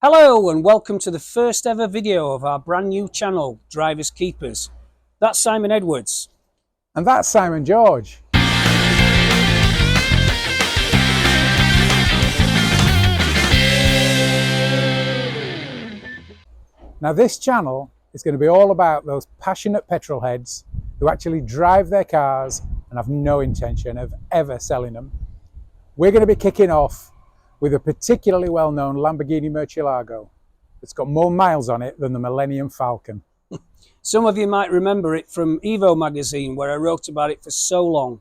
Hello and welcome to the first ever video of our brand new channel, Drivers Keepers. That's Simon Edwards. And that's Simon George. Now this channel is going to be all about those passionate petrol heads who actually drive their cars and have no intention of ever selling them. We're going to be kicking off with a particularly well-known Lamborghini Murcielago. It's got more miles on it than the Millennium Falcon. Some of you might remember it from Evo magazine, where I wrote about it for so long.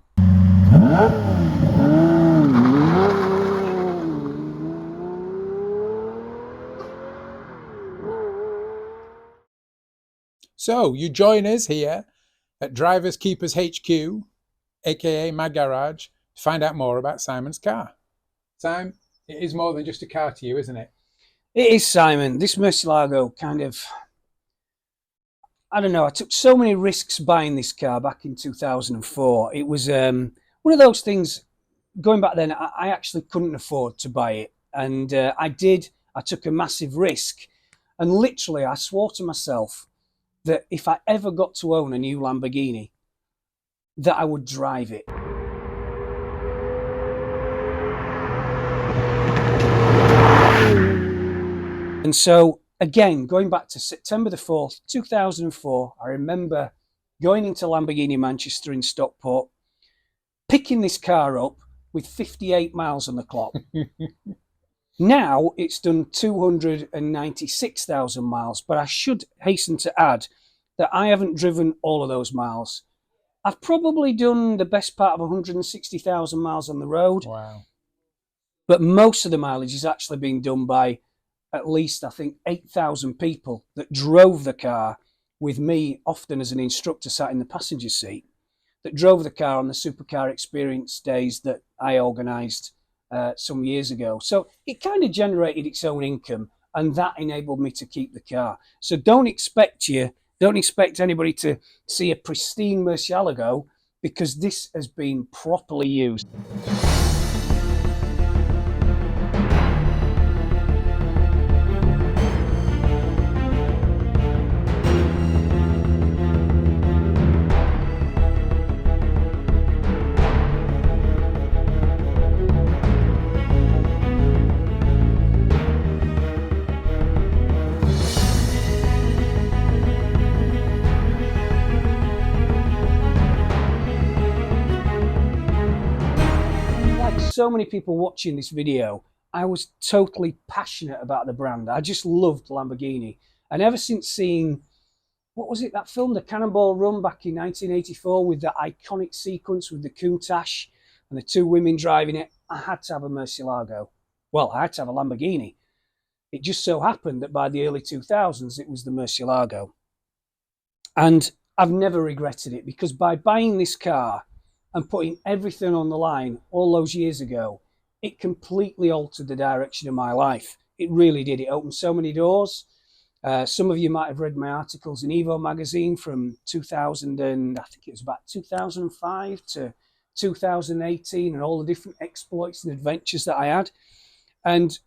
So you join us here at Drivers Keepers HQ, aka my garage, to find out more about Simon's car. Simon, it is more than just a car to you, isn't it? It is, Simon. This Murcielago I don't know, I took so many risks buying this car back in 2004. It was one of those things, going back then, I actually couldn't afford to buy it. And I took a massive risk. And literally, I swore to myself that if I ever got to own a new Lamborghini, that I would drive it. And so, again, going back to September the 4th, 2004, I remember going into Lamborghini Manchester in Stockport, picking this car up with 58 miles on the clock. Now it's done 296,000 miles, but I should hasten to add that I haven't driven all of those miles. I've probably done the best part of 160,000 miles on the road. Wow. But most of the mileage is actually being done by at least, I think, 8,000 people that drove the car with me, often as an instructor sat in the passenger seat, that drove the car on the supercar experience days that I organised some years ago. So it kind of generated its own income, and that enabled me to keep the car. So don't expect anybody to see a pristine Murcielago, because this has been properly used. So many people watching this video, I was totally passionate about the brand. I just loved Lamborghini. And ever since seeing, what was it, that film, The Cannonball Run, back in 1984, with that iconic sequence with the Countach and the two women driving it, I had to have a Murcielago. Well, I had to have a Lamborghini. It just so happened that by the early 2000s, it was the Murcielago. And I've never regretted it, because by buying this car and putting everything on the line all those years ago, it completely altered the direction of my life. It really did. It opened so many doors. Some of you might have read my articles in Evo magazine from 2000 and I think it was about 2005 to 2018, and all the different exploits and adventures that I had. And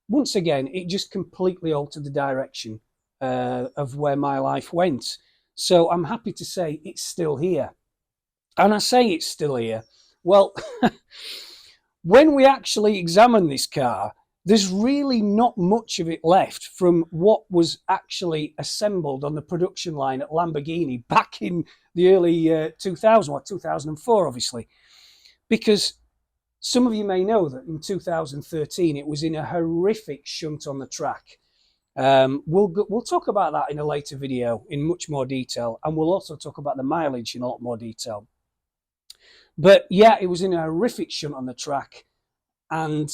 once again, it just completely altered the direction of where my life went. So I'm happy to say it's still here. And I say it's still here. Well, when we actually examine this car, there's really not much of it left from what was actually assembled on the production line at Lamborghini back in the early 2000, or 2004, obviously. Because some of you may know that in 2013, it was in a horrific shunt on the track. We'll talk about that in a later video in much more detail. And we'll also talk about the mileage in a lot more detail. But yeah, it was in a horrific shunt on the track, and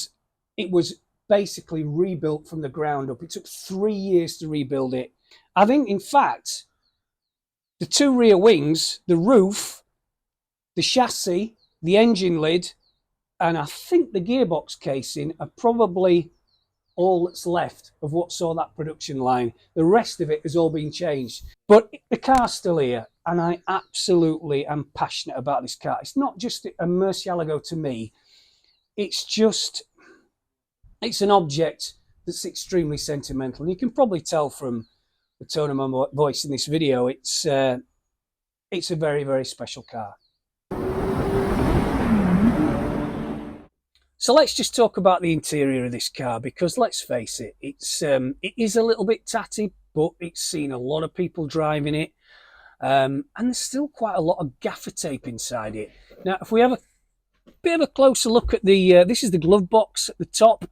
it was basically rebuilt from the ground up. It took 3 years to rebuild it. I think, in fact, the two rear wings, the roof, the chassis, the engine lid, and I think the gearbox casing are probably all that's left of what saw that production line. The rest of it has all been changed. But the car's still here, and I absolutely am passionate about this car. It's not just a Murcielago to me. It's an object that's extremely sentimental. And you can probably tell from the tone of my voice in this video, it's a very, very special car. So let's just talk about the interior of this car, because let's face it, it is a little bit tatty, but it's seen a lot of people driving it, and there's still quite a lot of gaffer tape inside it. Now, if we have a bit of a closer look at the, this is the glove box at the top.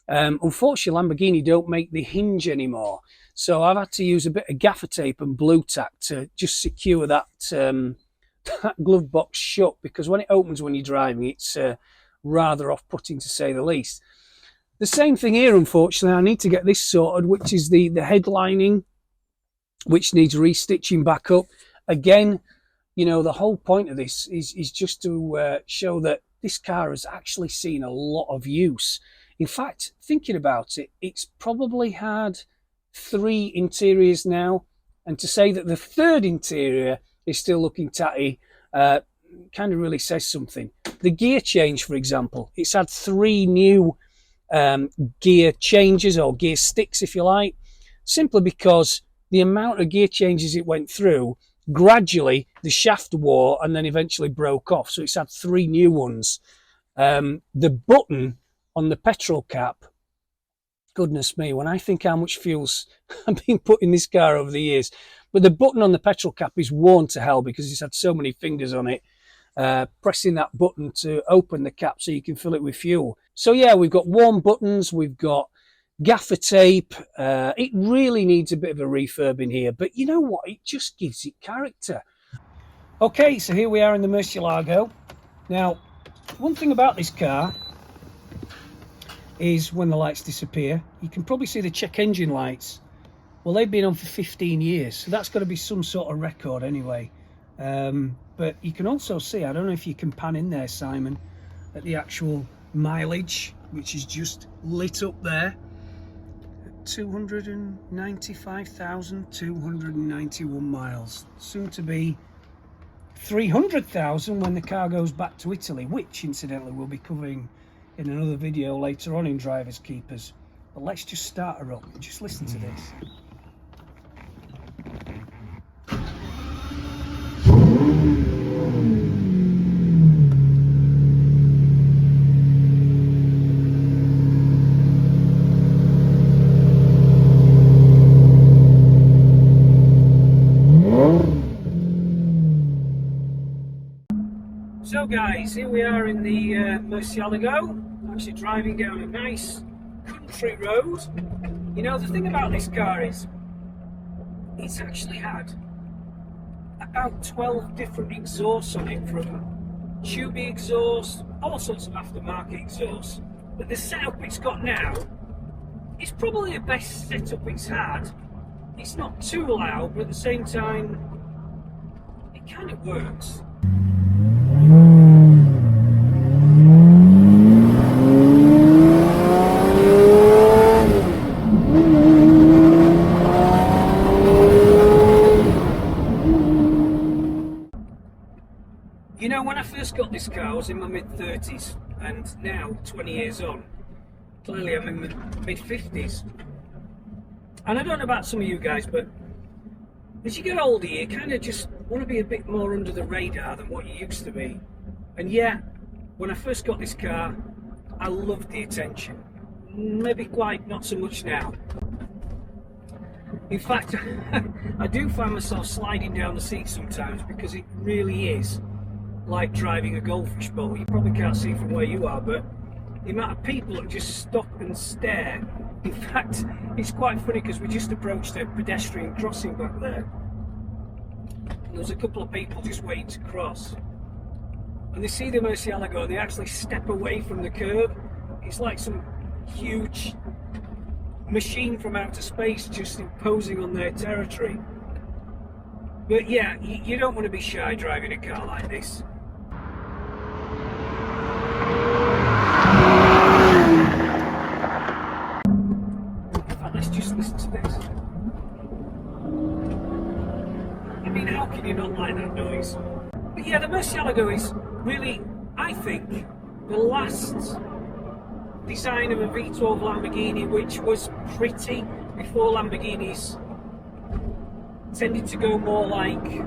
Unfortunately, Lamborghini don't make the hinge anymore, so I've had to use a bit of gaffer tape and blue tack to just secure that, that glove box shut, because when it opens when you're driving, it's rather off-putting to say the least. The same thing here, unfortunately. I need to get this sorted, which is the headlining, which needs restitching back up. Again, you know, the whole point of this is just to show that this car has actually seen a lot of use. In fact, thinking about it, it's probably had 3 interiors now, and to say that the 3rd interior is still looking tatty kind of really says something. The gear change, for example, it's had 3 new gear changes, or gear sticks if you like, simply because the amount of gear changes it went through, gradually the shaft wore and then eventually broke off, so it's had 3 new ones. The button on the petrol cap, goodness me, when I think how much fuel's been put in this car over the years, but the button on the petrol cap is worn to hell because it's had so many fingers on it, pressing that button to open the cap so you can fill it with fuel. So yeah, we've got warm buttons, we've got gaffer tape. It really needs a bit of a refurb in here, but you know what, it just gives it character. Okay, so here we are in the Murcielago. Now, one thing about this car is when the lights disappear, you can probably see the check engine lights. Well, they've been on for 15 years, so that's got to be some sort of record anyway. But you can also see, I don't know if you can pan in there, Simon, at the actual mileage, which is just lit up there. 295,291 miles. Soon to be 300,000 when the car goes back to Italy, which incidentally we'll be covering in another video later on in Drivers Keepers. But let's just start her up and just listen to this. So guys, here we are in the Murcielago, actually driving down a nice country road. You know, the thing about this car is it's actually had about 12 different exhausts on it, from tubey exhaust, all sorts of aftermarket exhausts. But the setup it's got now is probably the best setup it's had. It's not too loud, but at the same time, it kind of works. You know, when I first got this car, I was in my mid-30s, and now, 20 years on, clearly I'm in my mid-50s. And I don't know about some of you guys, but as you get older, you kind of just want to be a bit more under the radar than what you used to be. And yeah, when I first got this car, I loved the attention. Maybe quite not so much now. In fact, I do find myself sliding down the seat sometimes, because it really is like driving a goldfish bowl. You probably can't see from where you are, but the amount of people that just stop and stare. In fact, it's quite funny because we just approached a pedestrian crossing back there. And there was a couple of people just waiting to cross. And they see the Murcielago and they actually step away from the curb. It's like some huge machine from outer space just imposing on their territory. But yeah, you don't want to be shy driving a car like this. Let's just listen to this. I mean, how can you not like that noise? But yeah, the Murcielago is really, I think, the last design of a V12 Lamborghini, which was pretty before Lamborghinis tended to go more like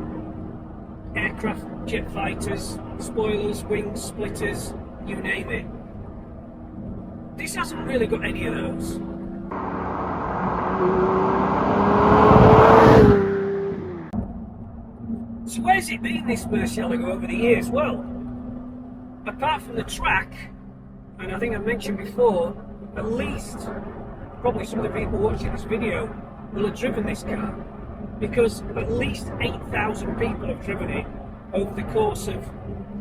aircraft, jet fighters, spoilers, wings, splitters, you name it. This hasn't really got any of those. So where's it been, this Murcielago, over the years? Well, apart from the track, and I think I mentioned before, at least, probably some of the people watching this video will have driven this car, because at least 8,000 people have driven it over the course of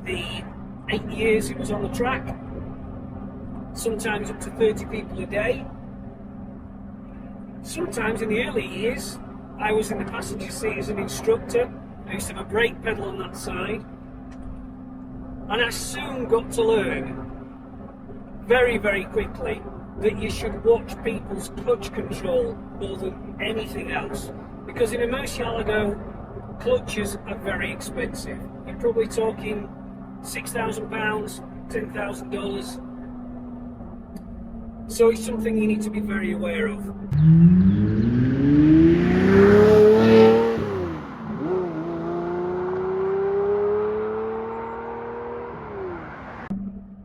the 8 years it was on the track, sometimes up to 30 people a day. Sometimes in the early years, I was in the passenger seat as an instructor. I used to have a brake pedal on that side, and I soon got to learn very, very quickly that you should watch people's clutch control more than anything else, because in a Murcielago, clutches are very expensive. You're probably talking £6,000, $10,000. So it's something you need to be very aware of.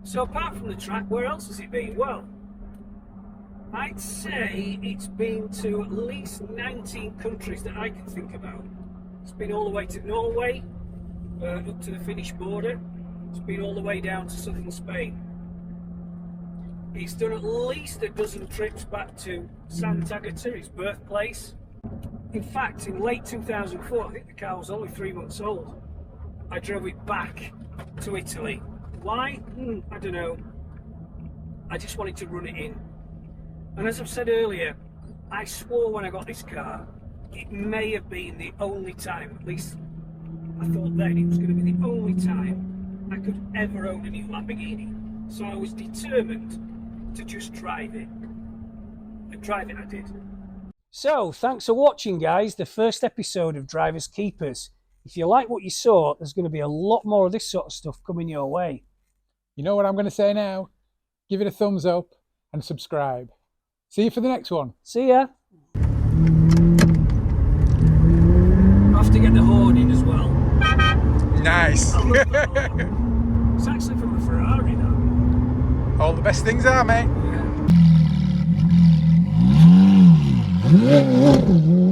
So apart from the track, where else has it been? Well, I'd say it's been to at least 19 countries that I can think about. It's been all the way to Norway, up to the Finnish border. It's been all the way down to southern Spain. He's done at least a dozen trips back to Sant'Agata, his birthplace. In fact, in late 2004, I think the car was only 3 months old, I drove it back to Italy. Why? I don't know. I just wanted to run it in. And as I've said earlier, I swore when I got this car, it may have been the only time, at least I thought then, it was going to be the only time I could ever own a new Lamborghini. So I was determined to just drive it. And drive it I did. So, thanks for watching, guys, the first episode of Drivers Keepers. If you like what you saw, there's going to be a lot more of this sort of stuff coming your way. You know what I'm going to say now? Give it a thumbs up and subscribe. See you for the next one. See ya. I have to get the horn in as well. Nice. I love that horn. It's actually from a Ferrari, though. All the best things are, mate. Yeah.